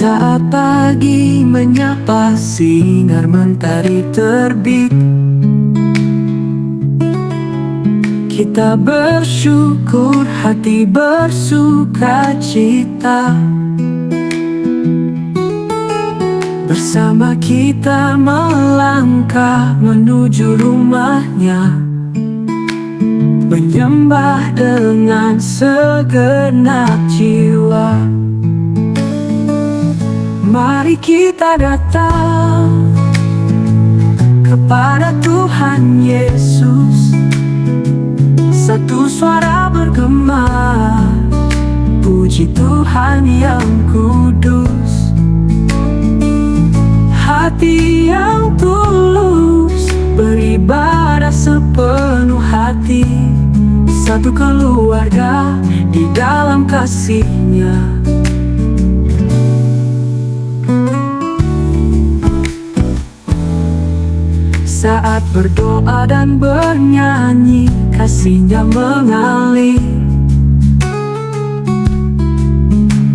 Saat pagi menyapa sinar mentari terbit, kita bersyukur, hati bersuka cita. Bersama kita melangkah menuju rumahnya, menyembah dengan segenap jiwa. Mari kita datang kepada Tuhan Yesus, satu suara bergema, puji Tuhan yang kudus. Hati yang tulus beribadah sepenuh hati, satu keluarga di dalam kasih-Nya. Saat berdoa dan bernyanyi, kasih-Nya mengalir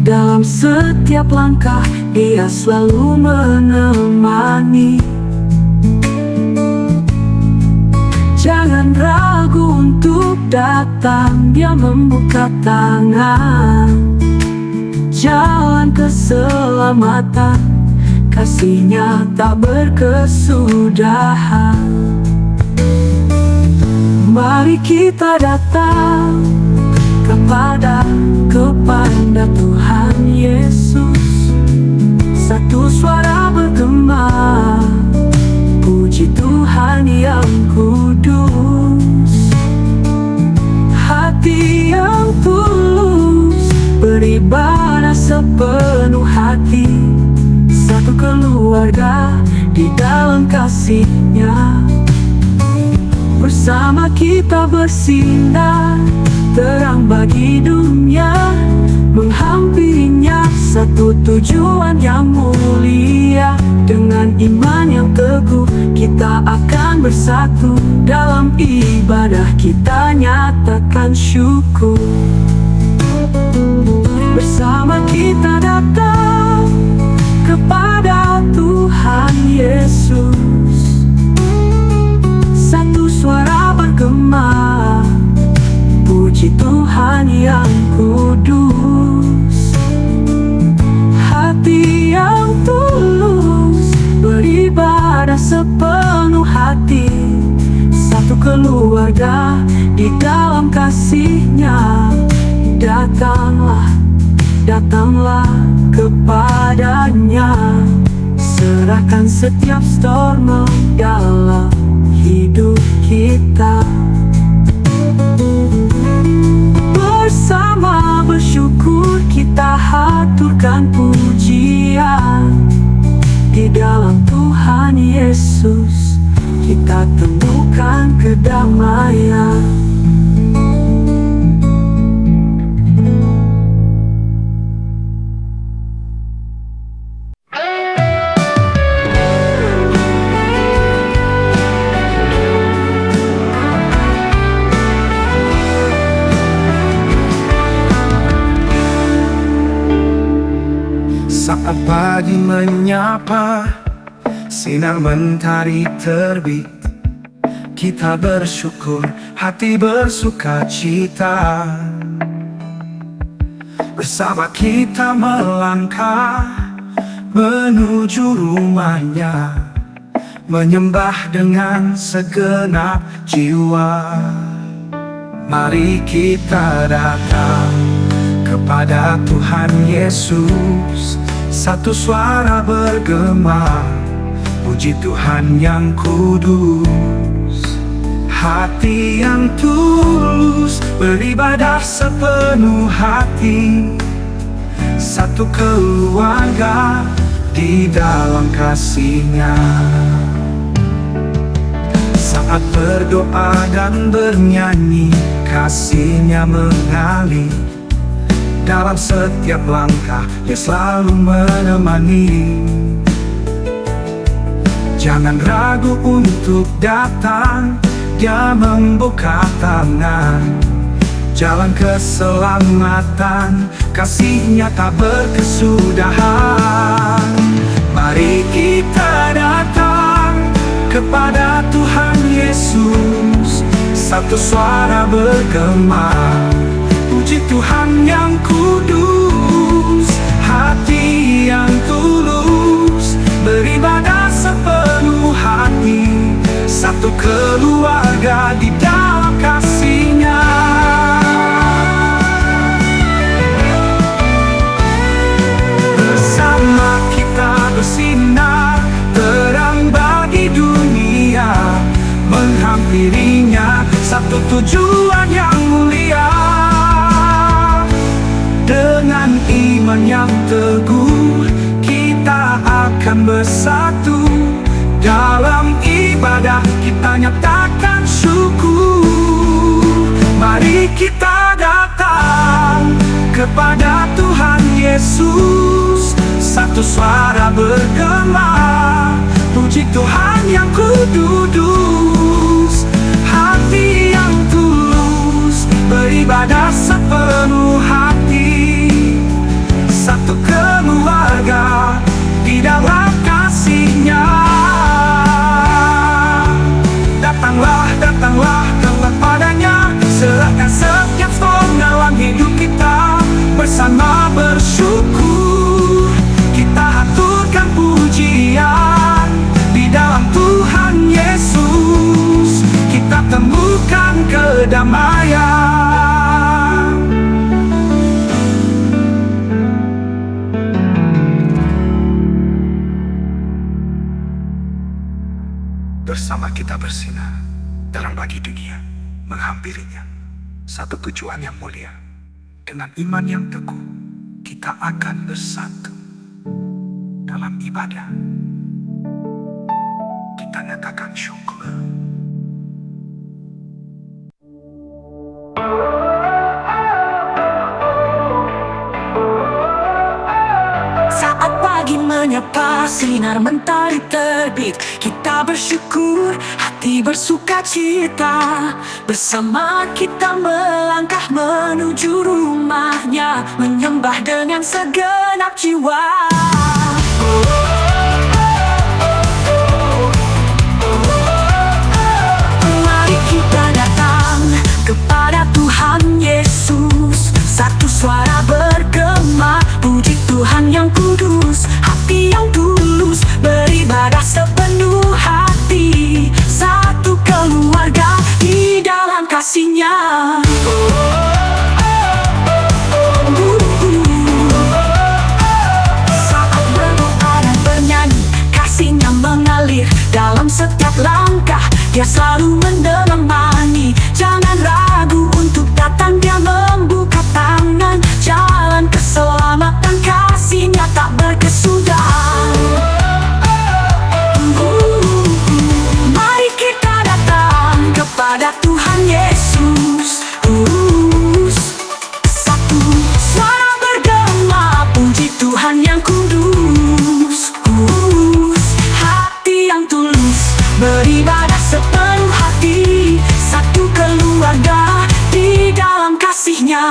dalam setiap langkah. Dia selalu menemani. Jangan ragu untuk datang, Dia membuka tangan. Jalan keselamatan, kasih-Nya tak berkesudahan. Mari kita datang kepada Tuhan Yesus, satu suara bergema, puji Tuhan yang kudus. Hati yang tulus beribadah sepenuh hati, satu keluarga di dalam kasih-Nya. Bersama kita bersinar, terang bagi dunia, menghampirinya satu tujuan yang mulia. Dengan iman yang teguh, kita akan bersatu dalam ibadah, kita nyatakan syukur. Bersama kita datang kepada Tuhan Yesus, satu suara bergema, puji Tuhan yang kudus. Hati yang tulus beribadah sepenuh hati, satu keluarga di dalam kasih-Nya. Datanglah, datanglah kepadanya, serahkan setiap storm dalam hidup kita. Bersama bersyukur kita haturkan pujian, di dalam Tuhan Yesus kita temukan kedamaian. Saat pagi menyapa, sinar mentari terbit, kita bersyukur, hati bersuka cita. Bersama kita melangkah menuju rumahnya, menyembah dengan segenap jiwa. Mari kita datang kepada Tuhan Yesus, satu suara bergema, puji Tuhan yang kudus. Hati yang tulus beribadah sepenuh hati, satu keluarga di dalam kasih-Nya. Saat berdoa dan bernyanyi, kasih-Nya mengalir dalam setiap langkah, Dia selalu menemani. Jangan ragu untuk datang, Dia membuka tangan. jalan keselamatan, kasih-Nya tak berkesudahan. Mari kita datang kepada Tuhan Yesus, satu suara bergema, puji Tuhan yang kudus, hati yang tulus, beribadah sepenuh hati, satu keluarga di dalam kasih-Nya. Bersama kita bersinar, terang bagi dunia, menghampirinya, satu tujuan yang mulia. Dengan iman yang teguh, kita akan bersatu, dalam ibadah kita nyatakan syukur. Mari kita datang kepada Tuhan Yesus, satu suara bergema, puji Tuhan yang kudus, hati yang tulus, beribadah sepenuh hati, satu keluarga di dalam kasih-Nya. Datanglah, datanglah kepadanya, serahkan setiap storm dalam hidup kita, bersama bersyukur kita haturkan pujian. Di dalam Tuhan Yesus kita temukan kedamaian. Bersama kita bersinar, terang bagi dunia, menghampirinya, satu tujuan yang mulia. Dengan iman yang teguh, kita akan bersatu dalam ibadah. Kita nyatakan syukur. Saat pagi menyapa, sinar mentari terbit, kita bersyukur, hati bersuka cita. Bersama kita melangkah menuju rumah-Nya, menyembah dengan segenap jiwa. Mari kita datang kepada Tuhan Yesus, satu suara bergema, puji Tuhan yang kudus, hati yang tulus, beribadah sepenuh hati, satu keluarga di dalam kasih-Nya. Saat berdoa dan bernyanyi, kasih-Nya mengalir dalam setiap langkah, Dia selalu menemani. Jangan ragu untuk datang, Dia membuka tangan, jalan keselamatan, kasih-Nya tak berkesudahan. Mari kita datang kepada Tuhan Yesus, satu suara bergema, puji Tuhan yang kudus, hati yang tulus, beribadah sepenuh hati, satu keluarga di dalam kasih-Nya.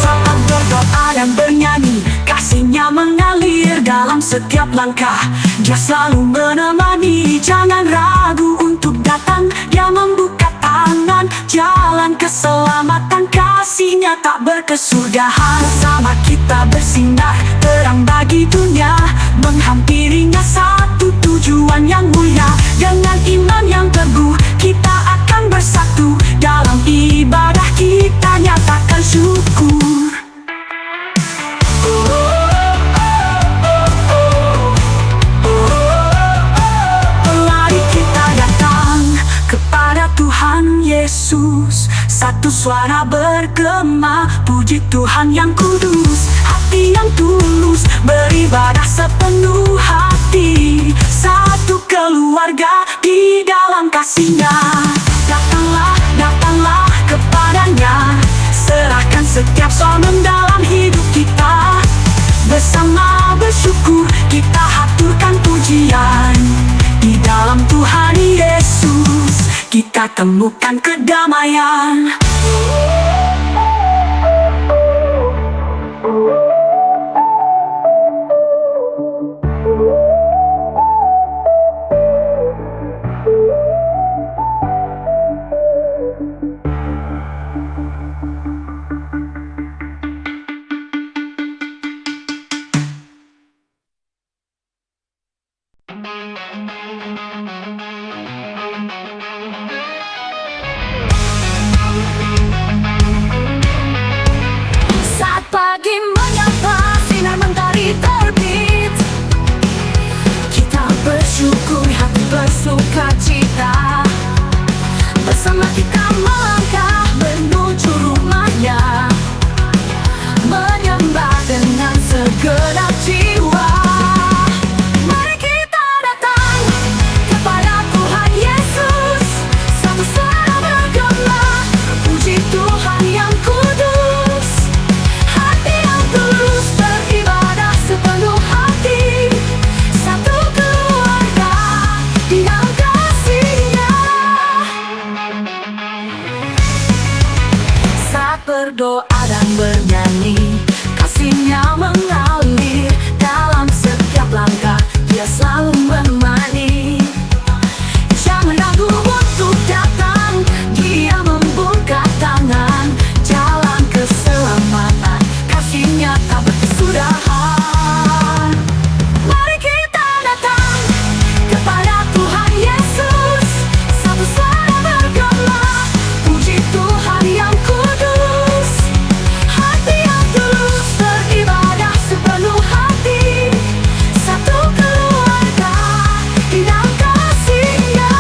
Saat berdoa dan bernyanyi, kasih-Nya mengalir dalam setiap langkah, Dia selalu menemani. Jangan ragu untuk datang, Dia membuka tangan, jalan keselamatan, kasih-Nya tak berkesudahan. Sama kita bersinar, terang bagi dunia, menghampirinya, satu tujuan yang mulia. Dengan iman yang teguh, kita akan bersatu, dalam ibadah kita nyatakan syukur. Mari kita datang kepada Tuhan Yesus, satu suara bergema, puji Tuhan yang kudus, hati yang tulus, beribadah sepenuh hati, satu keluarga di dalam kasih-Nya. Datanglah, datanglah kepadanya, serahkan setiap soal dalam hidup kita, bersama bersyukur kita haturkan pujian. Di dalam dalam Tuhan Yesus kita temukan kedamaian. Saat pagi menyapa, sinar mentari terbit, kita bersyukur, hati bersuka cita. Bersama kita melangkah menuju rumahnya, menyembah dengan segenap jiwa. Mari kita datang kepada Tuhan Yesus, satu suara bergema, puji Tuhan yang kudus. Hati yang tulus beribadah sepenuh hati, satu keluarga di dalam kasih-Nya. Saat berdoa dan bernyanyi, kasih-Nya mengalir dalam setiap langkah, Dia selalu menemani. Jangan ragu untuk datang, Dia membuka tangan, jalan keselamatan, kasih-Nya tak berkesudahan. Mari kita datang kepada Tuhan Yesus, satu suara bergema, puji Tuhan yang kudus. Hati yang tulus beribadah sepenuh hati, satu keluarga di dalam kasih-Nya.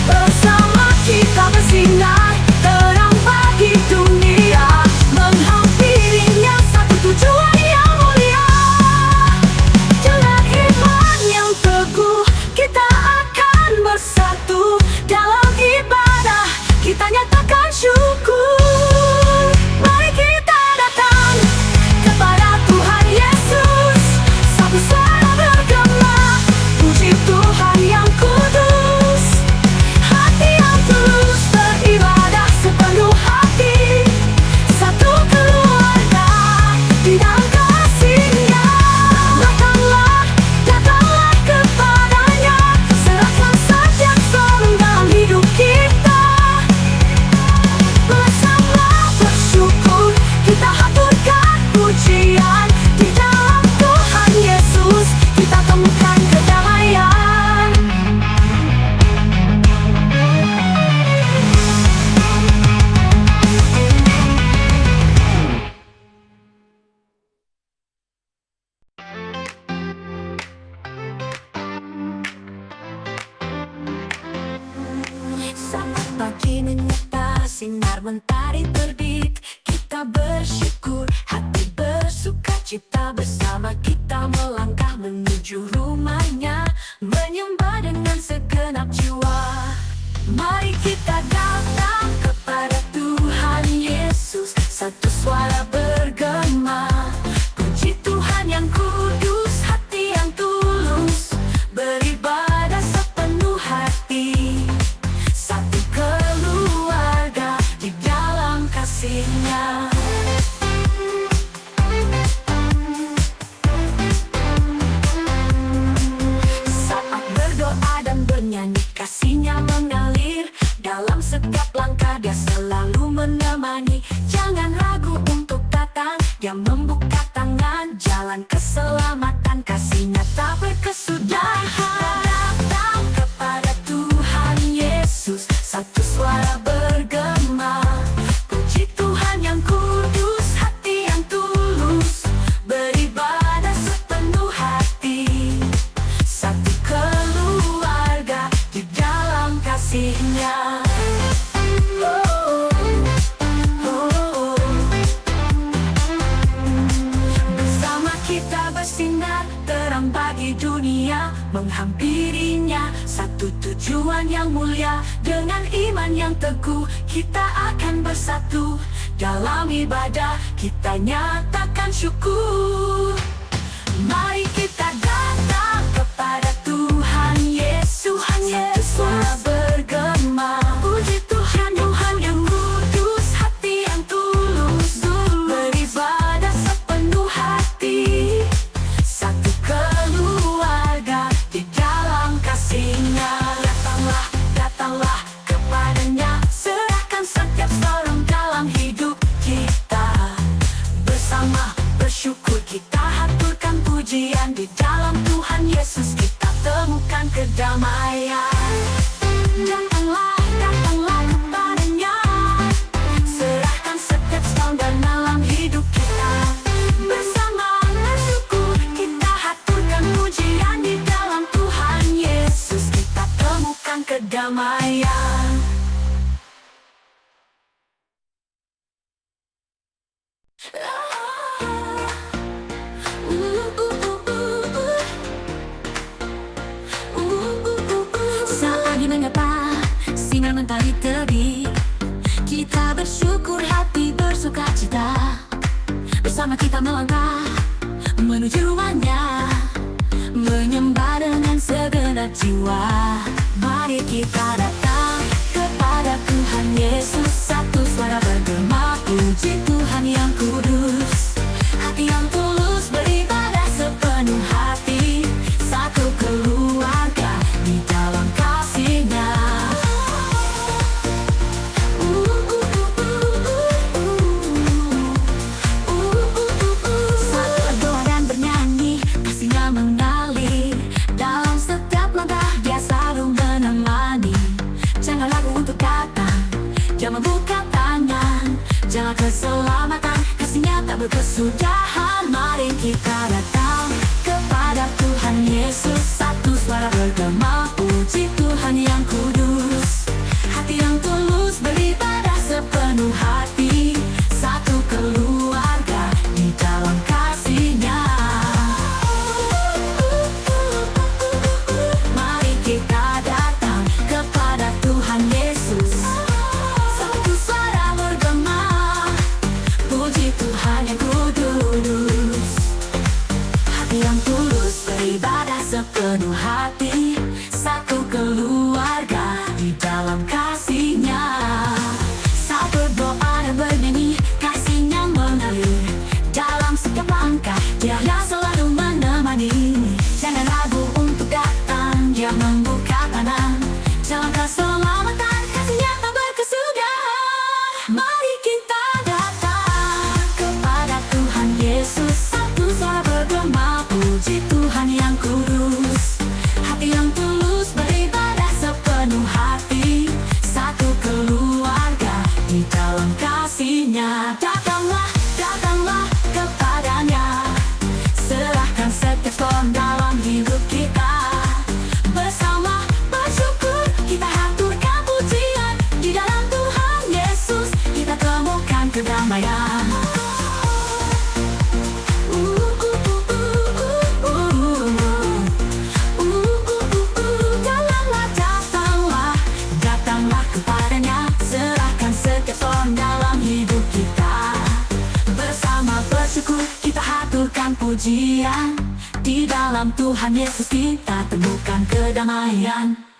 Bersama kita bersinar, terang bagi dunia, menghampirinya satu tujuan yang mulia. Dengan iman yang teguh, kita akan bersatu dalam ibadah, kita nyatakan syukur. Mari kita datang kepada Tuhan Yesus, satu suara bergema, puji Tuhan yang kudus. Hati yang tulus beribadah sepenuh hati, satu keluarga di dalam kasih-Nya. Datanglah, datanglah kepadanya, serahkan saja seluruh dalam hidup kita. Bersama bersyukur, kita haturkan pujian, di dalam Tuhan Yesus kita temukan kedamaian. Saat pagi menyapa, sinar mentari terbit, kita bersyukur, hati bersuka cita. Bersama kita melangkah menuju rumahnya, menyembah dengan segenap jiwa. Mari kita datang kepada Tuhan Yesus, satu suara bergema, puji Tuhan yang kudus. Hati yang tulus beribadah sepenuh hati, satu keluarga di dalam kasih-Nya. Saat berdoa dan bernyanyi, kasih-Nya mengalir dalam setiap langkah, Dia selalu menemani. Jangan ragu untuk datang, Dia membuka tangan, jalan keselamatan, kasih-Nya tak berkesudahan. Datang kepada Tuhan Yesus, satu suara bergema, puji Tuhan yang kudus. Hati yang tulus beribadah sepenuh hati, satu keluarga di dalam kasih-Nya. Bersama kita bersinar, terang bagi dunia, menghampirinya satu tujuan yang mulia. Dengan iman yang teguh, kita akan bersatu dalam ibadah, kita nyatakan syukur. Mari kita bersyukur, kita haturkan pujian. Di dalam Tuhan Yesus kita temukan kedamaian. Datanglah, datanglah kepadanya, serahkan setiap storm dan malam hidup kita. Bersama bersyukur, kita haturkan pujian. Di dalam Tuhan Yesus kita temukan kedamaian. Saat di mengapa sinar mentari terbit, kita bersyukur, hati bersuka cita. Bersama kita melangkah menuju rumahnya, menyembah dengan segenap jiwa. Mari kita datang kepada Tuhan Yesus, satu suara bergema, puji Tuhan yang kudus. Hati yang tulus beribadah sepenuh hati, satu keluarga di dalam kasih-Nya. Satu berdoa dan bernyanyi, kasih-Nya mengalir dalam setiap langkah, Dia selalu menemani. Jangan ragu untuk datang, Dia membuka tangan. Jangan keselamatan, kasih-Nya tak berkesudahan. Mari kita datang kepada Tuhan Yesus, satu suara bergema, puji Tuhan yang kudus. Hati yang tulus beribadah sepenuh hati, satu keluarga di dalam kasih-Nya. Mari kita datang kepada Tuhan Yesus, satu suara bergema, puji Tuhan yang kudus. Hati yang tulus beribadah sepenuh hati, satu keluarga di dalam kasih-Nya. Saat berdoa dan bernyanyi, kasih-Nya mengalir dalam setiap langkah, Dia selalu menemani. Jangan ragu untuk datang, Dia membuka tangan. Jangan keselamatan, kasih-Nya tak berkesudahan. Mari kita datang kepada Tuhan Yesus, satu suara bergema, puji Tuhan yang kudus. Hati yang tulus beribadah sepenuh hati, satu keluarga di dalam kasih-Nya. Datanglah, datanglah kepadanya, serahkan setiap storm dalam hidup kita. Bersama bersyukur, kita haturkan pujian. Di dalam Tuhan Yesus kita temukan kedamaian. Datanglah, datanglah, datanglah kepadanya, serahkan setiap storm dalam hidup kita. Bersama bersyukur, kita haturkan pujian. Di dalam Tuhan Yesus kita temukan kedamaian.